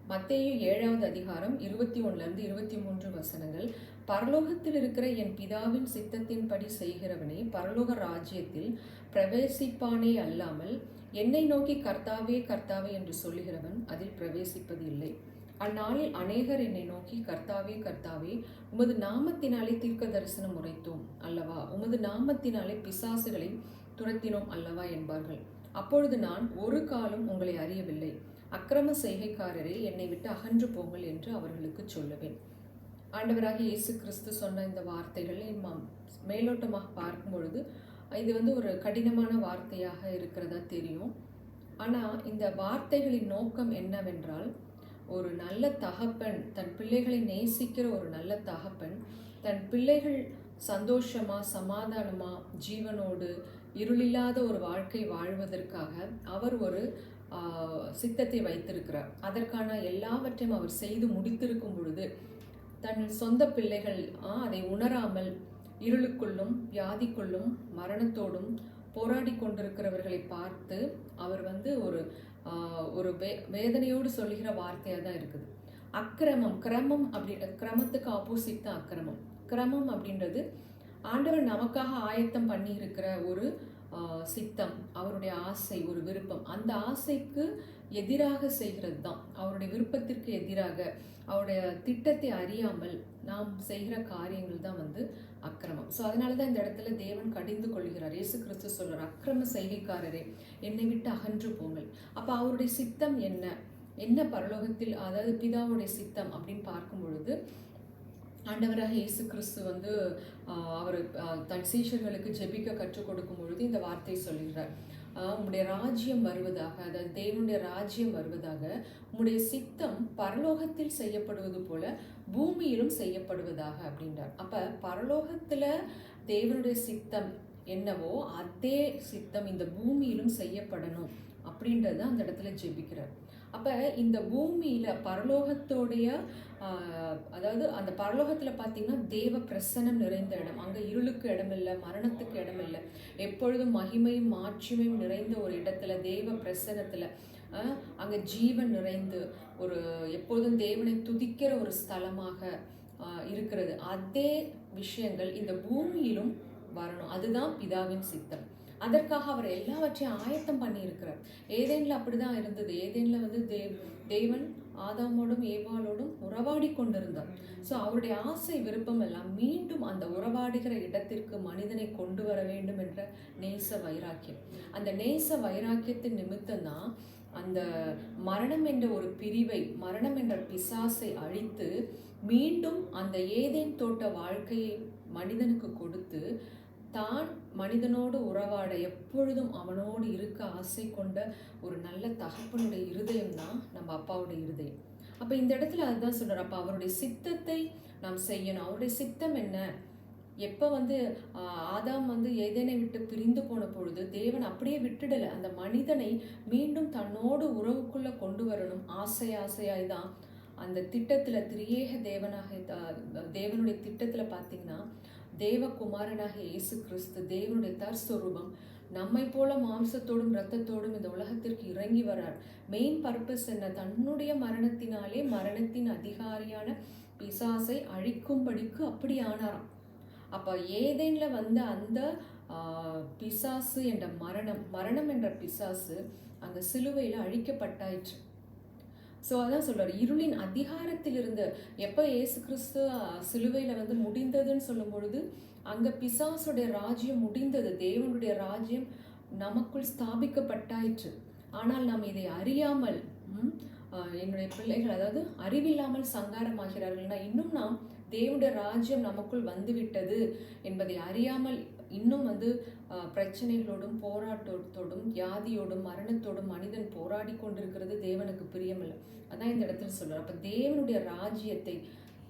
மத்தேயு 7வது அதிகாரம் 21லிருந்து 23 வசனங்கள். பரலோகத்தில் இருக்கிற என் பிதாவின் சித்தத்தின்படி செய்கிறவனே பரலோக ராஜ்யத்தில் பிரவேசிப்பானே அல்லாமல் என்னை நோக்கி கர்த்தாவே கர்த்தாவே என்று சொல்லுகிறவன் அதில் பிரவேசிப்பது இல்லை. அந்நாளில் அநேகர் என்னை நோக்கி கர்த்தாவே கர்த்தாவே உமது நாமத்தினாலே தீர்க்க தரிசனம் உரைத்தோம் அல்லவா, உமது நாமத்தினாலே பிசாசுகளை துரத்தினோம் அல்லவா என்பார்கள். அப்பொழுது நான் ஒரு காலம் உங்களை அறியவில்லை, அக்கிரம செய்கைக்காரரே என்னை விட்டு அகன்று போங்கள் என்று அவர்களுக்கு சொல்லுவேன். ஆண்டவராக இயேசு கிறிஸ்து சொன்ன இந்த வார்த்தைகளை மேலோட்டமாக பார்க்கும் பொழுது இது ஒரு கடினமான வார்த்தையாக இருக்கிறதா தெரியும். ஆனால் இந்த வார்த்தைகளின் நோக்கம் என்னவென்றால், ஒரு நல்ல தகப்பன், தன் பிள்ளைகளை நேசிக்கிற ஒரு நல்ல தகப்பன் தன் பிள்ளைகள் சந்தோஷமா சமாதானமா ஜீவனோடு இருளில்லாத ஒரு வாழ்க்கை வாழ்வதற்காக அவர் ஒரு சித்தத்தை வைத்திருக்கிறார். அதற்கான எல்லாவற்றையும் அவர் செய்து முடித்திருக்கும் பொழுது தன் சொந்த பிள்ளைகள் அதை உணராமல் இருளுக்குள்ளும் வியாதிக்குள்ளும் மரணத்தோடும் போராடி கொண்டிருக்கிறவர்களை பார்த்து அவர் ஒரு வேதனையோடு சொல்லுகிற வார்த்தையாக தான் இருக்குது. அக்கிரமம், கிரமத்துக்கு ஆப்போசிட் தான் அக்கிரமம். கிரமம் அப்படின்றது ஆண்டவர் நமக்காக ஆயத்தம் பண்ணி இருக்கிற ஒரு சித்தம், அவருடைய ஆசை, ஒரு விருப்பம். அந்த ஆசைக்கு எதிராக செய்கிறது தான், அவருடைய விருப்பத்திற்கு எதிராக, அவருடைய திட்டத்தை அறியாமல் நாம் செய்கிற காரியங்கள் தான் அக்கிரமம். ஸோ அதனால தான் இந்த இடத்துல தேவன் கடிந்து கொள்கிறார். இயேசு கிறிஸ்து சொல்கிறார், அக்கிரம செய்கைக்காரரே என்னை விட்டு அகன்று போங்கள். அப்போ அவருடைய சித்தம் என்ன பரலோகத்தில், அதாவது பிதாவுடைய சித்தம் அப்படின்னு பார்க்கும் பொழுது ஆண்டவராக இயேசு கிறிஸ்து அவர் தன் சீஷர்களுக்கு ஜெபிக்க கற்றுக் கொடுக்கும் பொழுது இந்த வார்த்தை சொல்லுகிறார், உம்முடைய ராஜ்யம் வருவதாக, அதாவது தேவனுடைய ராஜ்யம் வருவதாக, உம்முடைய சித்தம் பரலோகத்தில் செய்யப்படுவது போல பூமியிலும் செய்யப்படுவதாக அப்படின்றார். அப்ப பரலோகத்துல தேவனுடைய சித்தம் என்னவோ அதே சித்தம் இந்த பூமியிலும் செய்யப்படணும் அப்படின்றத அந்த இடத்துல ஜெபிக்கிறார். அப்போ இந்த பூமியில் பரலோகத்தோடைய, அதாவது அந்த பரலோகத்தில் பார்த்தீங்கன்னா தேவ பிரசனம் நிறைந்த இடம். அங்கே இருளுக்கு இடமில்லை, மரணத்துக்கு இடமில்லை, எப்பொழுதும் மகிமையும் மாட்சிமையும் நிறைந்த ஒரு இடத்துல, தேவ பிரசனத்தில் அங்கே ஜீவன் நிறைந்து ஒரு எப்பொழுதும் தேவனை துதிக்கிற ஒரு ஸ்தலமாக இருக்கிறது. அதே விஷயங்கள் இந்த பூமியிலும் வரணும். அதுதான் பிதாவின் சித்தம். அதற்காக அவர் எல்லாவற்றையும் ஆயத்தம் பண்ணி இருக்கிறார். ஏதேனில் அப்படிதான் இருந்தது. ஏதேனில் தேவன் ஆதாமோடும் ஏவாளோடும் உறவாடி கொண்டிருந்தார். ஸோ அவருடைய ஆசை விருப்பம் எல்லாம் மீண்டும் அந்த உறவாடுகிற இடத்திற்கு மனிதனை கொண்டு வர வேண்டும் என்ற நேச வைராக்கியம். அந்த நேச வைராக்கியத்தின் நிமித்தம்தான் அந்த மரணம் என்ற ஒரு பிரிவை, மரணம் என்ற பிசாசை அழித்து மீண்டும் அந்த ஏதேன் தோட்ட வாழ்க்கையை மனிதனுக்கு கொடுத்து தான் மனிதனோடு உறவாட, எப்பொழுதும் அவனோடு இருக்க ஆசை கொண்ட ஒரு நல்ல தகப்பனுடைய இருதயம் தான் நம்ம அப்பாவுடைய இருதயம். அப்போ இந்த இடத்துல அதுதான் சொல்றார். அப்போ அவருடைய சித்தத்தை நாம் செய்யணும். அவருடைய சித்தம் என்ன? எப்போ ஆதாம் ஏதேனை விட்டு பிரிந்து போன பொழுது தேவன் அப்படியே விட்டுடலை. அந்த மனிதனை மீண்டும் தன்னோடு உறவுக்குள்ள கொண்டு வரணும். ஆசையாய் தான் அந்த திட்டத்தில், திரியேக தேவனுடைய திட்டத்தில் பார்த்தீங்கன்னா தேவகுமாரனாக இயேசு கிறிஸ்து, தேவனுடைய தற்ஸ்வரூபம், நம்மை போல மாம்சத்தோடும் இரத்தத்தோடும் இந்த உலகத்திற்கு இறங்கி வரார். மெயின் பர்பஸ் என்ன? தன்னுடைய மரணத்தினாலே மரணத்தின் அதிகாரியான பிசாசை அழிக்கும்படிக்கு அப்படி ஆனாராம். அப்போ ஏதேனில் அந்த பிசாசு என்ற மரணம் என்ற பிசாசு அந்த சிலுவையில் அழிக்கப்பட்டாயிற்று. ஸோ அதான் சொல்றாரு, இருளின் அதிகாரத்தில் இருந்து எப்போ இயேசு கிறிஸ்து சிலுவையில் முடிந்ததுன்னு சொல்லும் பொழுது அங்கே பிசாசுடைய ராஜ்யம் முடிந்தது. தேவனுடைய ராஜ்யம் நமக்குள் ஸ்தாபிக்கப்பட்டாயிற்று. ஆனால் நாம் இதை அறியாமல், என்னுடைய பிள்ளைகள் அதாவது அறிவில்லாமல் சங்காரமாகிறார்கள்னா, இன்னும் நாம் தேவனுடைய ராஜ்யம் நமக்குள் வந்துவிட்டது என்பதை அறியாமல் இன்னும் பிரச்சனைகளோடும் போராட்டத்தோடும் வியாதியோடும் மரணத்தோடும் மனிதன் போராடி கொண்டிருக்கிறது தேவனுக்கு பிரியமில்லை. அதான் இந்த இடத்துல சொல்றார். அப்போ தேவனுடைய ராஜ்யத்தை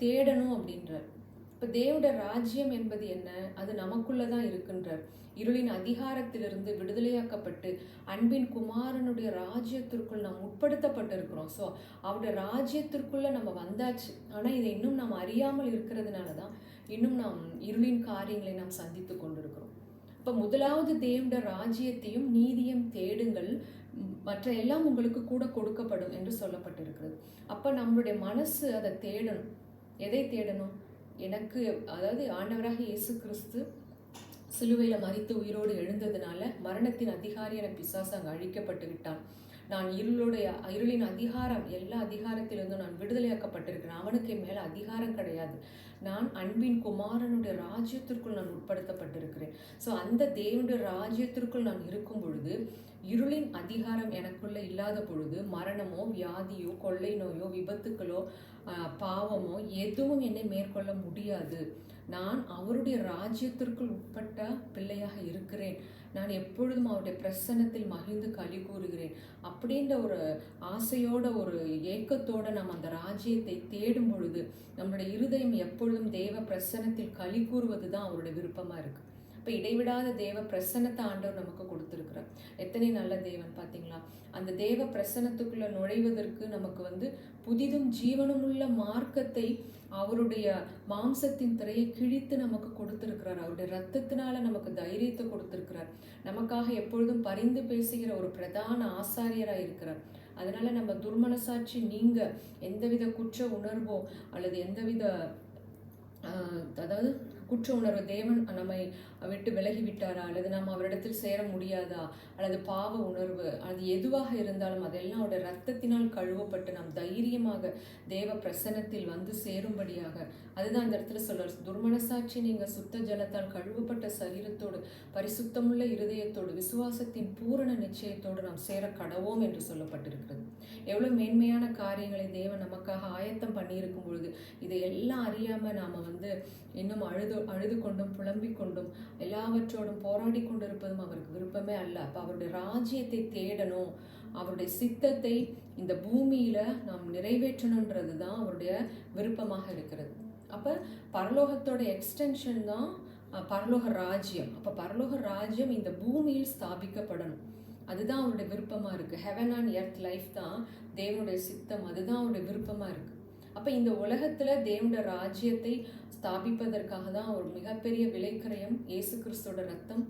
தேடணும் அப்படின்றார். இப்போ தேவனுடைய ராஜ்யம் என்பது என்ன? அது நமக்குள்ளதான் இருக்கின்றார். இருளின் அதிகாரத்திலிருந்து விடுதலையாக்கப்பட்டு அன்பின் குமாரனுடைய ராஜ்யத்திற்குள் நாம் உட்படுத்தப்பட்டு இருக்கிறோம். ஸோ அவருடைய ராஜ்யத்திற்குள்ள நம்ம வந்தாச்சு. ஆனால் இதை இன்னும் நாம் அறியாமல் இருக்கிறதுனால தான் இன்னும் நாம் இருளின் காரியங்களை நாம் சந்தித்து கொண்டிருக்கிறோம். இப்போ முதலாவது தேவனுடைய ராஜ்யத்தையும் நீதியும் தேடுங்கள், மற்ற எல்லாம் உங்களுக்கு கூட கொடுக்கப்படும் என்று சொல்லப்பட்டிருக்கிறது. அப்போ நம்மளுடைய மனசு அதை தேடணும். எதை தேடணும்? எனக்கு, அதாவது ஆண்டவராக இயேசு கிறிஸ்து சிலுவையில் மரித்து உயிரோடு எழுந்ததுனால மரணத்தின் அதிகாரியான பிசாசு அங்கே அழிக்கப்பட்டு விட்டான். நான் இருளின் அதிகாரம், எல்லா அதிகாரத்திலிருந்தும் நான் விடுதலையாக்கப்பட்டிருக்கிறேன். அவனுக்கு மேலே அதிகாரம் கிடையாது. நான் அன்பின் குமாரனுடைய ராஜ்யத்திற்குள் நான் உட்படுத்தப்பட்டிருக்கிறேன். ஸோ அந்த தேவனுடைய ராஜ்யத்திற்குள் நான் இருக்கும் பொழுது, இருளின் அதிகாரம் எனக்குள்ள இல்லாத பொழுது, மரணமோ வியாதியோ கொள்ளை நோயோ விபத்துக்களோ பாவமோ எதுவும் என்னை மேற்கொள்ள முடியாது. நான் அவருடைய ராஜ்யத்திற்குள் உட்பட்ட பிள்ளையாக இருக்கிறேன். நான் எப்பொழுதும் அவருடைய பிரசன்னத்தில் மகிழ்ந்து களி கூறுகிறேன் அப்படின்ற ஒரு ஆசையோட, ஒரு ஏக்கத்தோட நாம் அந்த ராஜ்யத்தை தேடும் பொழுது நம்மளுடைய இருதயம் எப்பொழுதும் தேவ பிரசன்னத்தில் களி கூறுவது தான் அவருடைய விருப்பமாக இருக்குது. இப்போ இடைவிடாத தேவ பிரசன்னத்தை ஆண்டவர் நமக்கு கொடுத்துருக்கிறார். எத்தனை நல்ல தேவன் பார்த்தீங்களா? அந்த தேவ பிரசன்னத்துக்குள்ள நுழைவதற்கு நமக்கு புதிதும் ஜீவனும் உள்ள மார்க்கத்தை அவருடைய மாம்சத்தின் திரையை கிழித்து நமக்கு கொடுத்திருக்கிறார். அவருடைய ரத்தத்தினால நமக்கு தைரியத்தை கொடுத்திருக்கிறார். நமக்காக எப்பொழுதும் பரிந்து பேசுகிற ஒரு பிரதான ஆசாரியராக இருக்கிறார். அதனால நம்ம துர்மனசாட்சி நீங்க எந்தவித குற்ற உணர்வோ அல்லது எந்தவித அதாவது குற்ற உணர்வு, தேவன் நம்மை விட்டு விலகி விட்டாரா அல்லது நாம் அவரிடத்தில் சேர முடியாதா அல்லது பாவ உணர்வு, அது எதுவாக இருந்தாலும் அதெல்லாம் அவருடைய ரத்தத்தினால் கழுவப்பட்டு நாம் தைரியமாக தேவ பிரசன்னத்தில் சேரும்படியாக, அதுதான் அந்த இடத்துல சொல்றார். துர்மனசாட்சி நீங்க சுத்த ஜலத்தால் கழுவப்பட்ட சரீரத்தோடு பரிசுத்தமுள்ள இருதயத்தோடு விசுவாசத்தின் பூரண நிச்சயத்தோடு நாம் சேர கடவோம் என்று சொல்லப்பட்டிருக்கிறது. எவ்வளவு மேன்மையான காரியங்களை தேவன் நமக்காக ஆயத்தம் பண்ணியிருக்கும் பொழுது இதை எல்லாம் அறியாம நாம இன்னும் அழுது கொண்டும் புலம்பிக் கொண்டும் எல்லாவற்றோடும் போராடி கொண்டிருப்பதும் அவருக்கு விருப்பமே அல்ல. அப்ப அவருடைய ராஜ்யத்தை தேடணும், அவருடைய சித்தத்தை இந்த பூமியில நாம் நிறைவேற்றணுன்றது தான் அவருடைய விருப்பமாக இருக்கிறது. அப்ப பரலோகத்தோட எக்ஸ்டென்ஷன் தான் பரலோக ராஜ்யம். அப்ப பரலோக ராஜ்யம் இந்த பூமியில் ஸ்தாபிக்கப்படணும், அதுதான் அவருடைய விருப்பமா இருக்கு. ஹெவன் அண்ட் எர்த் லைஃப் தான் தேவனுடைய சித்தம், அதுதான் அவருடைய விருப்பமா இருக்கு. அப்ப இந்த உலகத்துல தேவனுடைய ராஜ்யத்தை ஸ்தாபிப்பதற்காக தான் ஒரு மிகப்பெரிய விலைக்கரையம் இயேசு கிறிஸ்துவோட ரத்தம்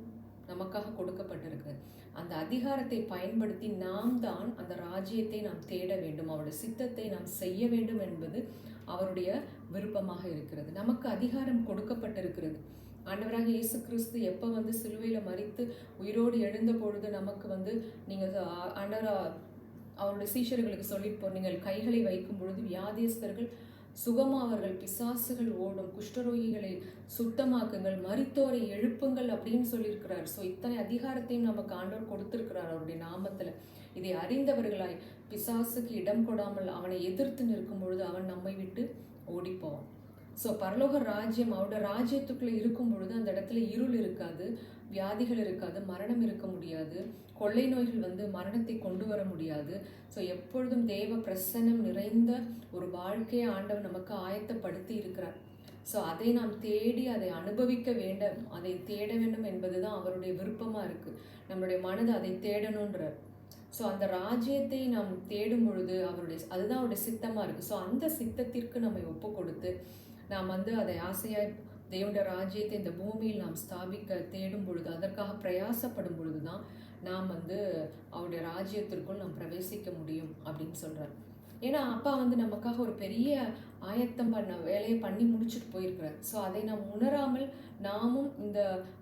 நமக்காக கொடுக்கப்பட்டிருக்கு. அந்த அதிகாரத்தை பயன்படுத்தி நாம் தான் அந்த ராஜ்யத்தை நாம் தேட வேண்டும், அவருடைய சித்தத்தை நாம் செய்ய வேண்டும் என்பது அவருடைய விருப்பமாக இருக்கிறது. நமக்கு அதிகாரம் கொடுக்கப்பட்டிருக்கிறது. ஆண்டவராக இயேசு கிறிஸ்து எப்போ சிலுவையில மரித்து உயிரோடு எழுந்த பொழுது நமக்கு நீங்க அவருடைய சீஷர்களுக்கு சொல்லிட்டு நீங்கள் கைகளை வைக்கும் பொழுது வியாதியஸ்தர்கள் சுகமாவர்கள், பிசாசுகள் ஓடும், குஷ்டரோகிகளை சுத்தமாக்குங்கள், மரித்தோரை எழுப்புங்கள் அப்படின்னு சொல்லியிருக்கிறார். ஸோ இத்தனை அதிகாரத்தையும் நமக்கு ஆண்டவர் கொடுத்திருக்கிறார் அவருடைய நாமத்துல. இதை அறிந்தவர்களாய் பிசாசுக்கு இடம் கொடாமல் அவனை எதிர்த்து நிற்கும் பொழுது அவன் நம்மை விட்டு ஓடிப்போவான். ஸோ பரலோக ராஜ்யம் அவருடைய ராஜ்யத்துக்குள்ள இருக்கும் பொழுது அந்த இடத்துல இருள் இருக்காது, வியாதிகள் இருக்காது, மரணம் இருக்க முடியாது, கொள்ளை நோய்கள் மரணத்தை கொண்டு வர முடியாது. ஸோ எப்பொழுதும் தேவ பிரசன்னம் நிறைந்த ஒரு வாழ்க்கையை ஆண்டவர் நமக்கு ஆயத்தப்படுத்தி இருக்கிறார். ஸோ அதை நாம் தேடி அதை அனுபவிக்க வேண்டும், அதை தேட வேண்டும் என்பது தான் அவருடைய விருப்பமாக இருக்குது. நம்மளுடைய மனது அதை தேடணுன்றார். ஸோ அந்த ராஜ்யத்தை நாம் தேடும் பொழுது அதுதான் அவருடைய சித்தமாக இருக்குது. ஸோ அந்த சித்தத்திற்கு நம்மை ஒப்பு கொடுத்து நாம் அதை ஆசையாய் தேவனுடைய ராஜ்யத்தை இந்த பூமியில் நாம் ஸ்தாபிக்க தேடும் பொழுது, அதற்காக பிரயாசப்படும் பொழுது தான் நாம் அவருடைய ராஜ்யத்திற்குள் நாம் பிரவேசிக்க முடியும் அப்படின்னு சொல்கிறார். ஏன்னா அப்பா நமக்காக ஒரு பெரிய ஆயத்தம் பண்ண வேலையை பண்ணி முடிச்சுட்டு போயிருக்கிறார். ஸோ அதை நாம் உணராமல் நாமும் இந்த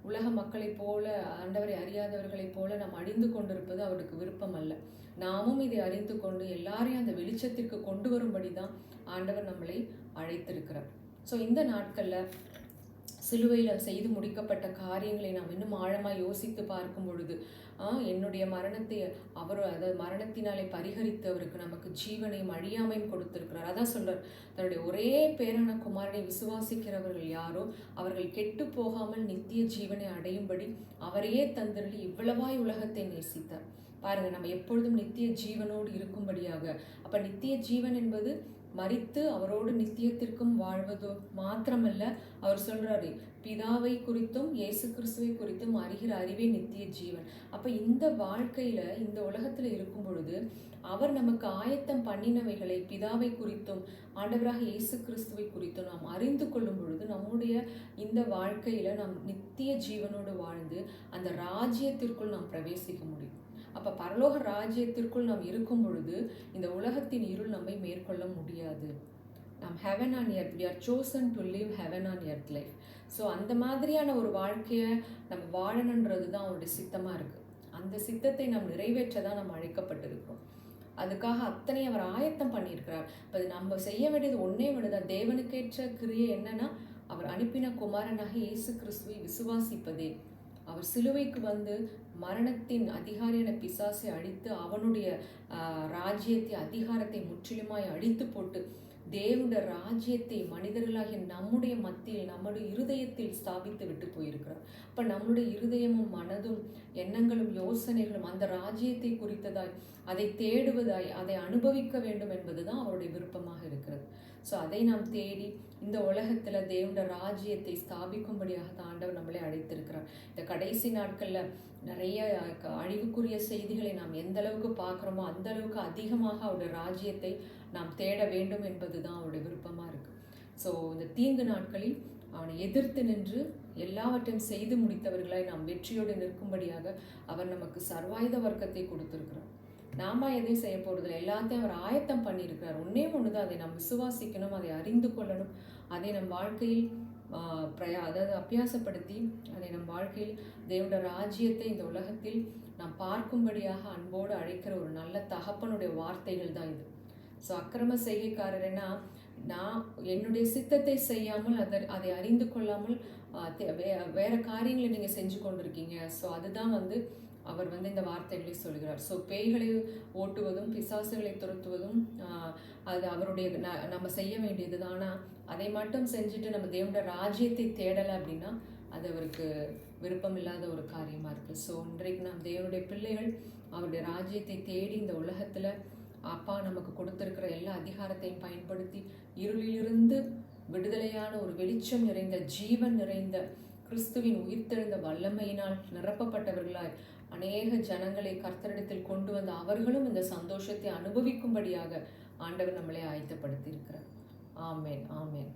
உலக மக்களைப் போல, ஆண்டவரை அறியாதவர்களைப் போல நாம் அழிந்து கொண்டிருப்பது அவருக்கு விருப்பம் அல்ல. நாமும் இதை அறிந்து கொண்டு எல்லாரையும் அந்த வெளிச்சத்திற்கு கொண்டு வரும்படி தான் ஆண்டவர் நம்மளை அழைத்திருக்கிறார். ஸோ இந்த நாட்களில் சிலுவையில் செய்து முடிக்கப்பட்ட காரியங்களை நாம் இன்னும் ஆழமாக யோசித்து பார்க்கும் பொழுது என்னுடைய மரணத்தை அதாவது மரணத்தினாலே பரிகரித்து அவருக்கு நமக்கு ஜீவனையும் அழியாமையும் கொடுத்திருக்கிறார். அதான் சொல்றார், தன்னுடைய ஒரே பேரான குமாரனை விசுவாசிக்கிறவர்கள் யாரோ அவர்கள் கெட்டு போகாமல் நித்திய ஜீவனை அடையும்படி அவரையே தந்திரளி இவ்வளவாய் உலகத்தை நேசித்தார். பாருங்க, நம்ம எப்பொழுதும் நித்திய ஜீவனோடு இருக்கும்படியாக. அப்ப நித்திய ஜீவன் என்பது மரித்து அவரோடு நித்தியத்திற்கும் வாழ்வதோ மாத்திரமல்ல, அவர் சொல்றாரு பிதாவை குறித்தும் இயேசு கிறிஸ்துவை குறித்தும் அறிகிற அறிவே நித்திய ஜீவன். அப்ப இந்த வாழ்க்கையில இந்த உலகத்துல இருக்கும் பொழுது அவர் நமக்கு ஆயத்தம் பண்ணினவைகளை பிதாவை குறித்தும் ஆண்டவராக இயேசு கிறிஸ்துவை குறித்தும் நாம் அறிந்து கொள்ளும் பொழுது நம்முடைய இந்த வாழ்க்கையில நாம் நித்திய ஜீவனோடு வாழ்ந்து அந்த ராஜ்யத்திற்குள் நாம் பிரவேசிக்க முடியும். அப்போ பரலோக ராஜ்யத்திற்குள் நாம் இருக்கும் பொழுது இந்த உலகத்தின் இருள் நம்மை மேற்கொள்ள முடியாது. நாம் heaven on earth, we are chosen to live heaven on earth life. So அந்த மாதிரியான ஒரு வாழ்க்கையை நம்ம வாழணுன்றது தான் அவருடைய சித்தமாக இருக்குது. அந்த சித்தத்தை நாம் நிறைவேற்ற தான் நம்ம அழைக்கப்பட்டிருக்கிறோம். அதுக்காக அத்தனை அவர் ஆயத்தம் பண்ணியிருக்கிறார். இப்போ நம்ம செய்ய வேண்டியது ஒன்றே ஒன்றுதான். தேவனுக்கேற்ற கிரியை என்னன்னா, அவர் அனுப்பின குமாரனாக இயேசு கிறிஸ்துவை விசுவாசிப்பதே. அவர் சிலுவைக்கு வந்து மரணத்தின் அதிகாரியான பிசாசை அழித்து அவனுடைய ராஜ்யத்தை அதிகாரத்தை முற்றிலுமாய் அழித்து போட்டு தேவனுடைய ராஜ்யத்தை மனிதர்களாகிய நம்முடைய மத்தியில் நம்முடைய இருதயத்தில் ஸ்தாபித்து விட்டு போயிருக்கிறார். அப்போ நம்முடைய இருதயமும் மனதும் எண்ணங்களும் யோசனைகளும் அந்த ராஜ்யத்தை குறித்ததாய், அதை தேடுவதாய், அதை அனுபவிக்க வேண்டும் என்பதுதான் அவருடைய விருப்பமாக இருக்கிறது. ஸோ அதை நாம் தேடி இந்த உலகத்தில் தேவனுடைய ராஜ்யத்தை ஸ்தாபிக்கும்படியாக ஆண்டவர் நம்மளை அழைத்திருக்கிறார். இந்த கடைசி நாட்களில் நிறைய அழிவுக்குரிய செய்திகளை நாம் எந்த அளவுக்கு பார்க்குறோமோ அந்த அளவுக்கு அதிகமாக அவருடைய ராஜ்யத்தை நாம் தேட வேண்டும் என்பது தான் அவருடைய விருப்பமாக இருக்குது. ஸோ இந்த தீங்கு நாட்களில் அவனை எதிர்த்து நின்று எல்லாவற்றையும் செய்து முடித்தவர்களாய் நாம் வெற்றியோடு நிற்கும்படியாக அவர் நமக்கு சர்வாயுத வர்க்கத்தை கொடுத்துருக்கிறார். நாம எதையும் செய்ய போகிறதில்ல, எல்லாத்தையும் அவர் ஆயத்தம் பண்ணியிருக்கிறார். ஒன்றே ஒன்று தான், அதை நாம் விசுவாசிக்கணும், அதை அறிந்து கொள்ளணும், அதை நம் வாழ்க்கையில் அதாவது அபியாசப்படுத்தி அதை நம் வாழ்க்கையில் தேவனுடைய ராஜ்யத்தை இந்த உலகத்தில் நாம் பார்க்கும்படியாக அன்போடு அழைக்கிற ஒரு நல்ல தகப்பனுடைய வார்த்தைகள் தான் இது. ஸோ அக்கிரம செய்கைக்காரர்னா, நான் என்னுடைய சித்தத்தை செய்யாமல் அதை அறிந்து கொள்ளாமல் வேற காரியங்களை நீங்கள் செஞ்சு கொண்டிருக்கீங்க. ஸோ அதுதான் வந்து அவர் வந்து இந்த வார்த்தைகளை சொல்கிறார். ஸோ பேய்களை ஓட்டுவதும் பிசாசுகளை துரத்துவதும் அது அவருடைய நம்ம செய்ய வேண்டியது தான். ஆனால் அதை மட்டும் செஞ்சுட்டு நம்ம தேவனுடைய ராஜ்யத்தை தேடலை அப்படின்னா அது அவருக்கு விருப்பம் இல்லாத ஒரு காரியமாக இருக்குது. ஸோ இன்றைக்கு நாம் தேவனுடைய பிள்ளைகள் அவருடைய ராஜ்யத்தை தேடி இந்த உலகத்தில் அப்பா நமக்கு கொடுத்திருக்கிற எல்லா அதிகாரத்தையும் பயன்படுத்தி இருளிலிருந்து விடுதலையான ஒரு வெளிச்சம் நிறைந்த ஜீவன் நிறைந்த கிறிஸ்துவின் உயிர்த்தெழுந்த வல்லமையினால் நிரப்பப்பட்டவர்களாய் அநேக ஜனங்களை கர்த்தரிடத்தில் கொண்டு வந்து அவர்களும் இந்த சந்தோஷத்தை அனுபவிக்கும்படியாக ஆண்டவர் நம்மளை ஆயத்தப்படுத்தி இருக்கிறார். ஆமேன், ஆமேன்.